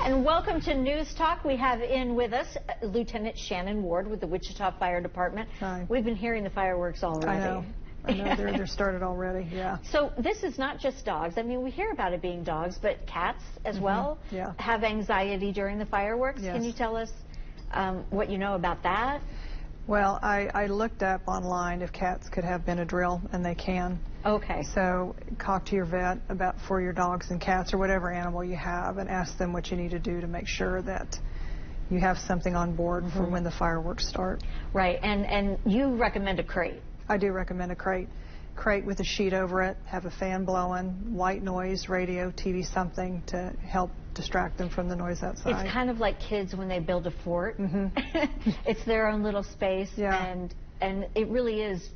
And welcome to Newstalk. We have in with us Lieutenant Shannon Ward with the Wichita Fire Department. Hi. We've been hearing the fireworks already. I know they're started already, yeah. So this is not just dogs. I mean, we hear about it being dogs, but cats as well have anxiety during the fireworks. Yes. Can you tell us what you know about that? Well, I looked up online if cats could have Benadryl, and they can. Okay. So talk to your vet for your dogs and cats or whatever animal you have, and ask them what you need to do to make sure that you have something on board for when the fireworks start. Right, and you recommend a crate. I do recommend a crate with a sheet over it, have a fan blowing, white noise, radio, TV, something to help distract them from the noise outside. It's kind of like kids when they build a fort. It's their own little space, and it really is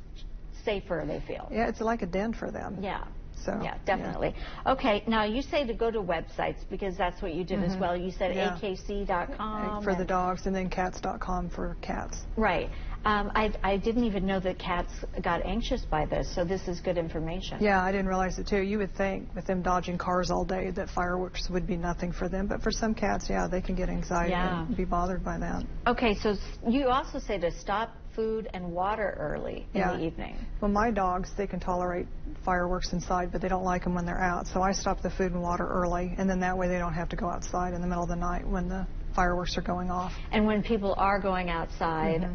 safer, they feel. Yeah, it's like a den for them. Yeah. So, yeah, definitely. Yeah. Okay, now you say to go to websites because that's what you did as well. You said akc.com. For the dogs, and then cats.com for cats. Right. I didn't even know that cats got anxious by this, so this is good information. Yeah, I didn't realize it too. You would think with them dodging cars all day that fireworks would be nothing for them, but for some cats, yeah, they can get anxiety and be bothered by that. Okay, so you also say to stop food and water early in the evening. Well, my dogs, they can tolerate fireworks inside, but they don't like them when they're out, so I stop the food and water early, and then that way they don't have to go outside in the middle of the night when the fireworks are going off. And when people are going outside,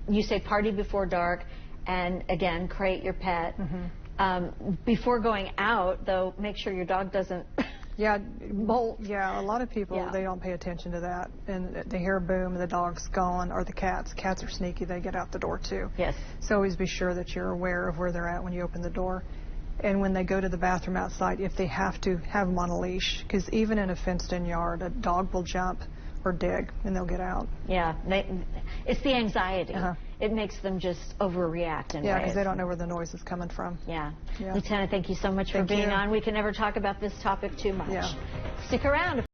you say party before dark, and again, crate your pet. Before going out, though, make sure your dog doesn't bolt. Yeah, a lot of people, they don't pay attention to that, and they hear a boom and the dog's gone, or the cats. Cats are sneaky, they get out the door too. Yes. So always be sure that you're aware of where they're at when you open the door. And when they go to the bathroom outside, if they have to, have them on a leash, because even in a fenced-in yard, a dog will jump or dig, and they'll get out. Yeah, it's the anxiety. It makes them just overreact in ways. Yeah, because they don't know where the noise is coming from. Yeah. Lieutenant, thank you so much for being on. We can never talk about this topic too much. Stick around.